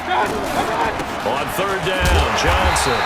On third down, Johnson.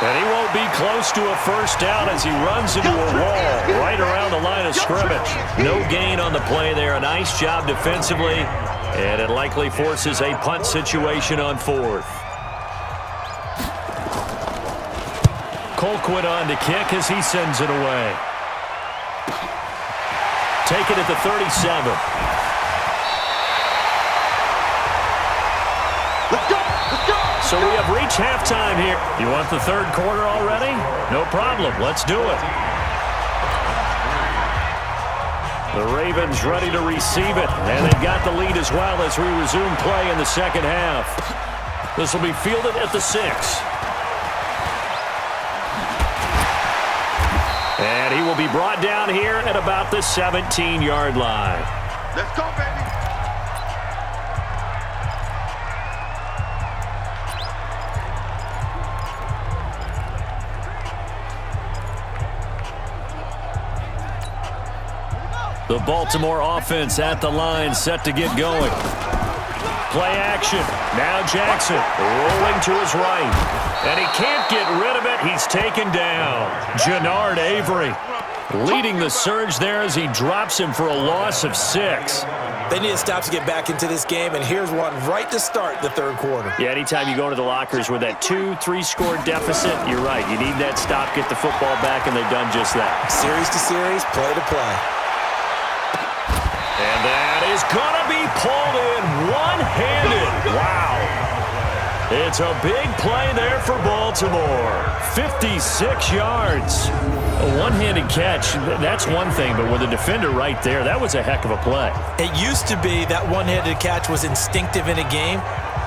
And he won't be close to a first down as he runs into a wall right around the line of scrimmage. No gain on the play there. A nice job defensively. And it likely forces a punt situation on fourth. Colquitt on to kick as he sends it away. Take it at the 37. Let's go! Let's go! So we have reached halftime here. You want the third quarter already? No problem. Let's do it. The Ravens ready to receive it. And they've got the lead as well as we resume play in the second half. This will be fielded at the 6. And he will be brought down here at about the 17-yard line. Let's go, baby! The Baltimore offense at the line, set to get going. Play action. Now Jackson rolling to his right. And he can't get rid of it. He's taken down. Jannard Avery leading the surge there as he drops him for a loss of 6. They need to stop to get back into this game, and here's one right to start the third quarter. Yeah, anytime you go to the lockers with that 2-3 score deficit, you're right. You need that stop, get the football back, and they've done just that. Series to series, play to play. And that is going to be pulled in one-handed. Wow. It's a big play there for Baltimore. 56 yards. A one-handed catch, that's one thing, but with a defender right there, that was a heck of a play. It used to be that one-handed catch was instinctive in a game.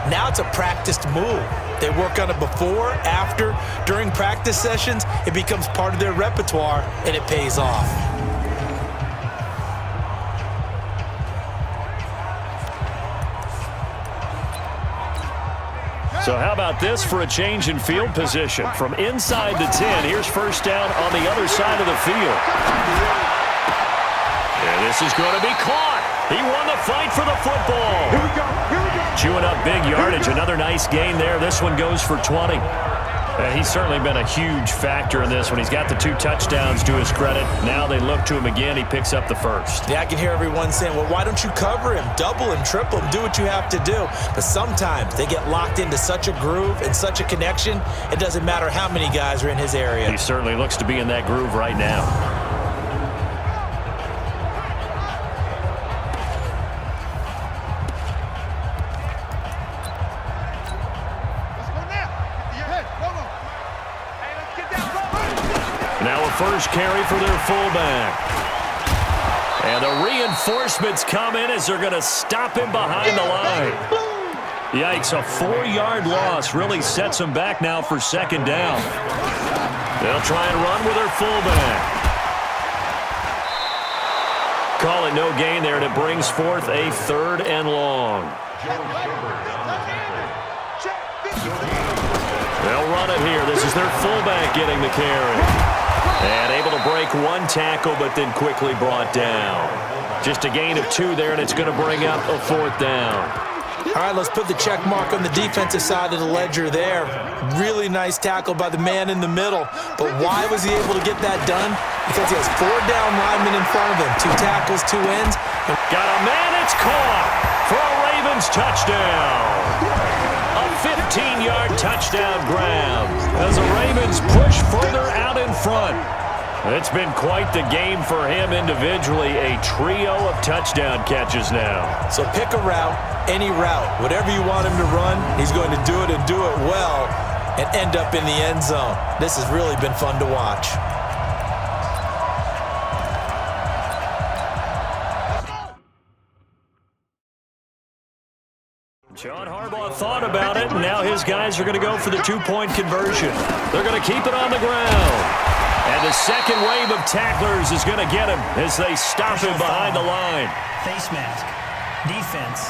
Now it's a practiced move. They work on it before, after, during practice sessions. It becomes part of their repertoire, and it pays off. So how about this for a change in field position? From inside the 10, here's first down on the other side of the field. And this is going to be caught. He won the fight for the football. Here we go. Here we go. Chewing up big yardage. Another nice gain there. This one goes for 20. He's certainly been a huge factor in this one. He's got the 2 touchdowns to his credit. Now they look to him again. He picks up the first. Yeah, I can hear everyone saying, well, why don't you cover him, double him, triple him, do what you have to do. But sometimes they get locked into such a groove and such a connection, it doesn't matter how many guys are in his area. He certainly looks to be in that groove right now. First carry for their fullback. And the reinforcements come in as they're going to stop him behind the line. Yikes, a 4-yard loss really sets them back now for second down. They'll try and run with their fullback. Call it no gain there, and it brings forth a 3rd and long. They'll run it here. This is their fullback getting the carry. And able to break 1 tackle, but then quickly brought down. Just a gain of 2 there, and it's going to bring up a 4th down. All right, let's put the check mark on the defensive side of the ledger there. Really nice tackle by the man in the middle. But why was he able to get that done? Because he has 4 down linemen in front of him. 2 tackles, 2 ends. Got a man, it's caught for a Ravens touchdown. A 15-yard touchdown grab as the Ravens push further out in front. It's been quite the game for him individually. A trio of touchdown catches now. So pick a route, any route. Whatever you want him to run, he's going to do it and do it well and end up in the end zone. This has really been fun to watch. John Harbaugh thought about it, and now his guys are going to go for the 2-point conversion. They're going to keep it on the ground. And the second wave of tacklers is going to get him as they stop him behind the line. Face mask. Defense.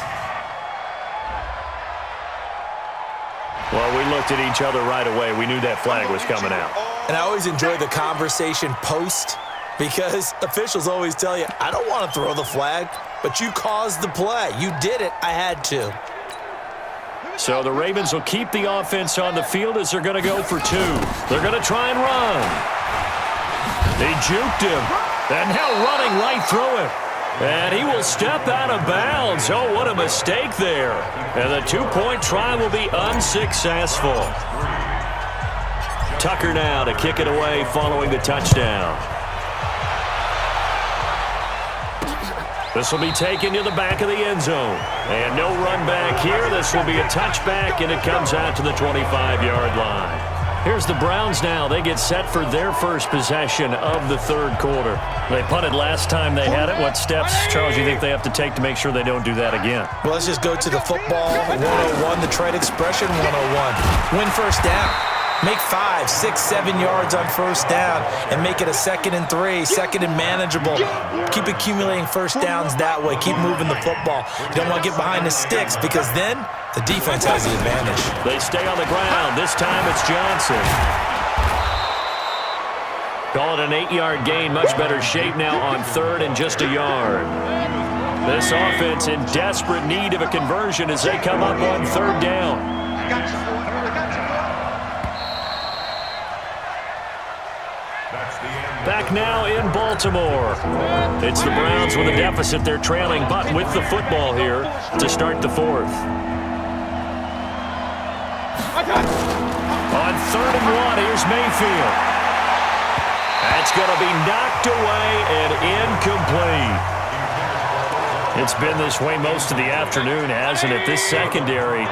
Well, we looked at each other right away. We knew that flag was coming out. And I always enjoy the conversation post because officials always tell you, I don't want to throw the flag, but you caused the play. You did it. I had to. So the Ravens will keep the offense on the field as they're going to go for 2. They're going to try and run. They juked him. And now running right through it. And he will step out of bounds. Oh, what a mistake there. And the 2-point try will be unsuccessful. Tucker now to kick it away following the touchdown. This will be taken to the back of the end zone. And no run back here. This will be a touchback, and it comes out to the 25-yard line. Here's the Browns now. They get set for their first possession of the third quarter. They punted last time they had it. What steps, Charles, do you think they have to take to make sure they don't do that again? Well, let's just go to the football 101, the trade expression 101. Win first down. Make 5, 6, 7 yards on first down and make it a 2nd and 3, 2nd and manageable. Keep accumulating first downs that way. Keep moving the football. You don't want to get behind the sticks because then the defense has the advantage. They stay on the ground. This time it's Johnson. Call it an 8-yard gain. Much better shape now on 3rd and just a yard. This offense in desperate need of a conversion as they come up on 3rd down. Back now in Baltimore. It's the Browns with a deficit. They're trailing, but with the football here to start the 4th. On 3rd and 1, here's Mayfield. That's going to be knocked away and incomplete. It's been this way most of the afternoon, hasn't it? This secondary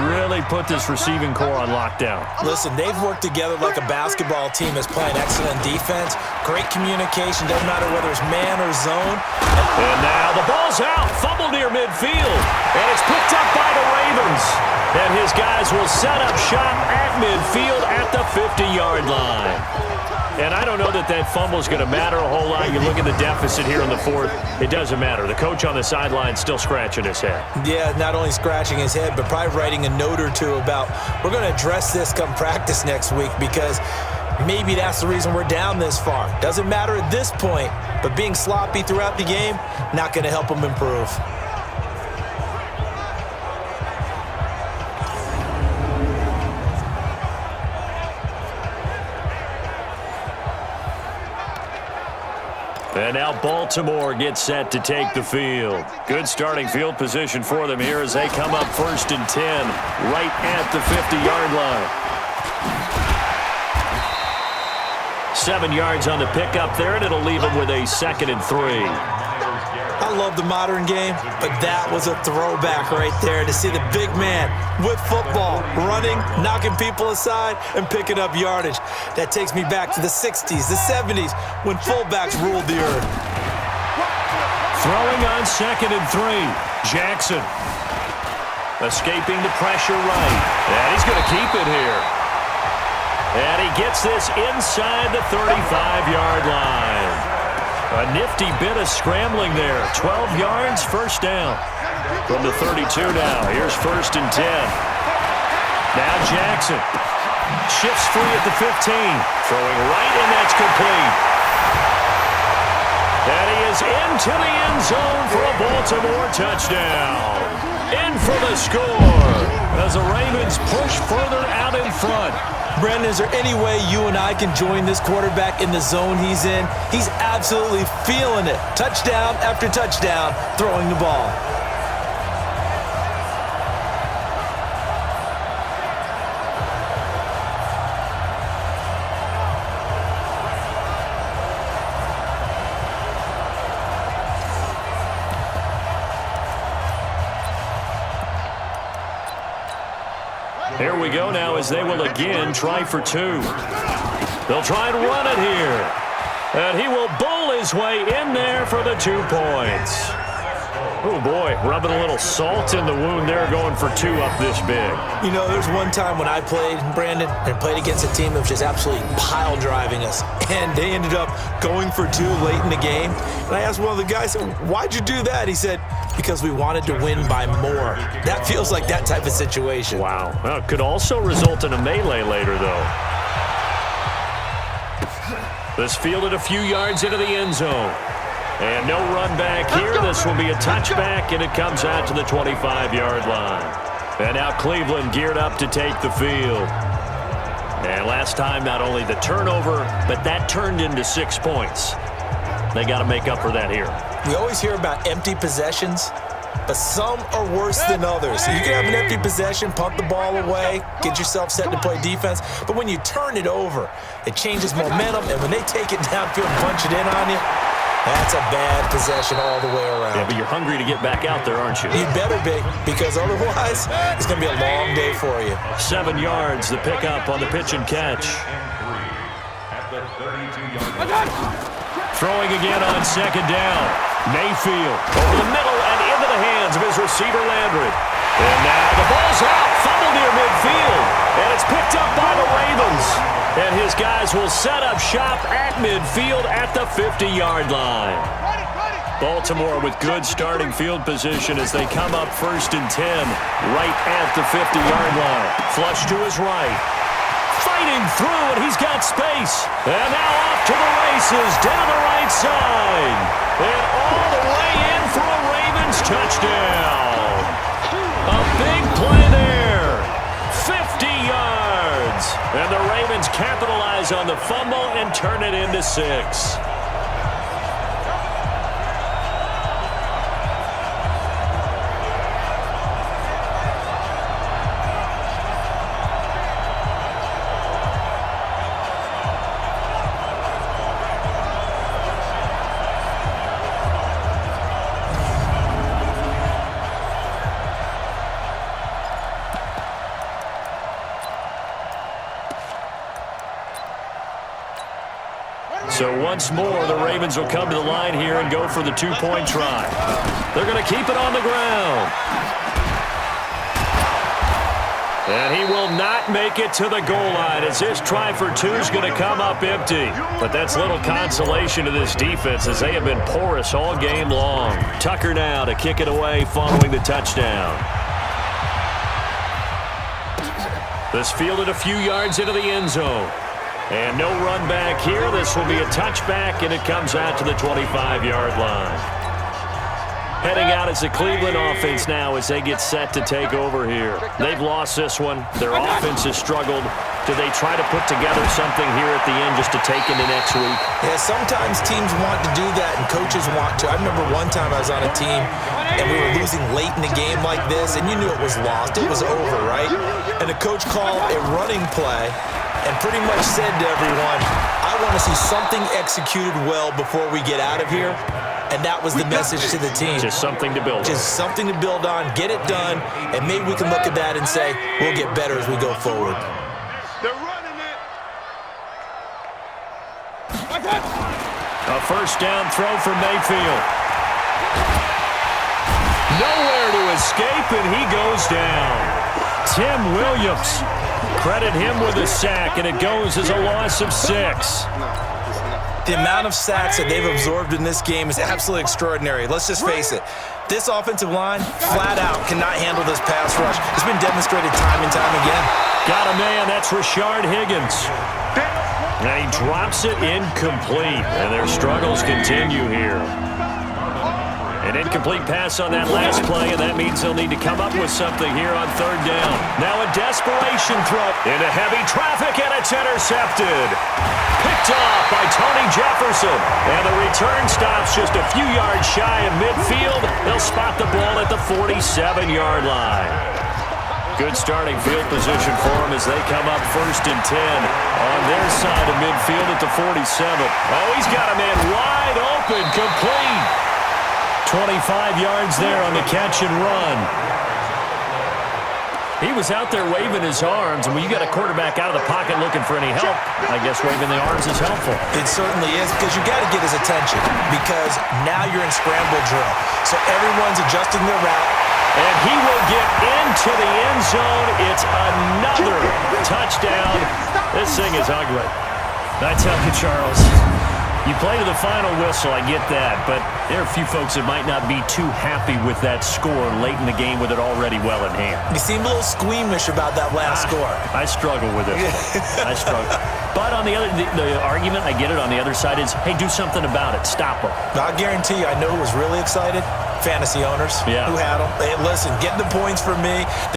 really put this receiving core on lockdown. Listen, they've worked together like a basketball team that's playing excellent defense. Great communication. Doesn't matter whether it's man or zone. And now the ball's out. Fumble near midfield. And it's picked up by the Ravens. And his guys will set up shop at midfield at the 50-yard line. And I don't know that that fumble is going to matter a whole lot. You look at the deficit here in the 4th. It doesn't matter. The coach on the sideline still scratching his head. Yeah, not only scratching his head, but probably writing a note or two about we're going to address this come practice next week because maybe that's the reason we're down this far. Doesn't matter at this point, but being sloppy throughout the game, not going to help them improve. And now Baltimore gets set to take the field. Good starting field position for them here as they come up 1st and 10 right at the 50-yard line. 7 yards on the pickup there, and it'll leave them with a 2nd and 3. I love the modern game, but that was a throwback right there to see the big man with football, running, knocking people aside, and picking up yardage. That takes me back to the 60s, the 70s, when fullbacks ruled the earth. Throwing on 2nd and 3. Jackson escaping the pressure right. And he's going to keep it here. And he gets this inside the 35-yard line. A nifty bit of scrambling there. 12 yards, first down. From the 32 now. Here's 1st and 10. Now Jackson shifts free at the 15. Throwing right, and that's complete. And he is into the end zone for a Baltimore touchdown. In for the score as the Ravens push further out in front. Brandon, is there any way you and I can join this quarterback in the zone he's in? He's absolutely feeling it. Touchdown after touchdown, throwing the ball. Here we go now as they will again try for 2. They'll try and run it here. And he will bowl his way in there for the 2 points. Oh, boy, rubbing a little salt in the wound there, going for 2 up this big. You know, there's one time when I played, Brandon, and played against a team that was just absolutely pile driving us. And they ended up going for 2 late in the game. And I asked one of the guys, why'd you do that? He said, because we wanted to win by more. That feels like that type of situation. Wow. Well, it could also result in a melee later, though. This fielded a few yards into the end zone. And no run back here. This will be a touchback, and it comes out to the 25-yard line. And now Cleveland geared up to take the field. And last time, not only the turnover, but that turned into 6 points. They got to make up for that here. We always hear about empty possessions, but some are worse than others. So you can have an empty possession, pump the ball away, get yourself set to play defense. But when you turn it over, it changes momentum. And when they take it downfield and punch it in on you, that's a bad possession all the way around. Yeah, but you're hungry to get back out there, aren't you? You better be, because otherwise it's going to be a long day for you. 7 yards, the pickup on the pitch and catch. Throwing again on second down. Mayfield over the middle and into the hands of his receiver, Landry. And now the ball's out, fumble near midfield, and it's picked up by the Ravens. And his guys will set up shop at midfield at the 50-yard line. Baltimore with good starting field position as they come up 1st and 10 right at the 50-yard line. Flush to his right. Fighting through, and he's got space. And now off to the races, down the right side. And all the way in for a Ravens touchdown. A big play there. 50 yards. And the Ravens capitalize on the fumble and turn it into 6. So once more, the Ravens will come to the line here and go for the 2-point try. They're going to keep it on the ground. And he will not make it to the goal line as this try for 2 is going to come up empty. But that's little consolation to this defense as they have been porous all game long. Tucker now to kick it away following the touchdown. This fielded a few yards into the end zone. And no run back here. This will be a touchback, and it comes out to the 25-yard line. Heading out is the Cleveland offense now as they get set to take over here. They've lost this one. Their offense has struggled. Do they try to put together something here at the end just to take into next week? Yeah, sometimes teams want to do that and coaches want to. I remember one time I was on a team and we were losing late in a game like this, and you knew it was lost. It was over, right? And the coach called a running play and pretty much said to everyone, I want to see something executed well before we get out of here. And that was the message to the team. Just something to build on. Just something to build on, get it done, and maybe we can look at that and say, we'll get better as we go forward. They're running it. A first down throw for Mayfield. Nowhere to escape, and he goes down. Tim Williams. Credit him with a sack, and it goes as a loss of 6. The amount of sacks that they've absorbed in this game is absolutely extraordinary. Let's just face it. This offensive line, flat out, cannot handle this pass rush. It's been demonstrated time and time again. Got a man. That's Rashard Higgins. And he drops it incomplete. And their struggles continue here. An incomplete pass on that last play, and that means they'll need to come up with something here on 3rd down. Now a desperation throw into heavy traffic, and it's intercepted. Picked off by Tony Jefferson. And the return stops just a few yards shy of midfield. They'll spot the ball at the 47-yard line. Good starting field position for them as they come up 1st and 10 on their side of midfield at the 47. Oh, he's got a man wide open, complete. 25 yards there on the catch and run. He was out there waving his arms, and when you got a quarterback out of the pocket looking for any help, I guess waving the arms is helpful. It certainly is, because you got to get his attention, because now you're in scramble drill. So everyone's adjusting their route. And he will get into the end zone. It's another touchdown. This thing is ugly. I tell you, Charles, you play to the final whistle, I get that, but there are a few folks that might not be too happy with that score late in the game with it already well in hand. You seem a little squeamish about that last score. I struggle with it. I struggle. But on the other, the argument, I get it, on the other side is, hey, do something about it. Stop them. I guarantee you, I know who was really excited? Fantasy owners who had them. Hey, listen, getting the points for me.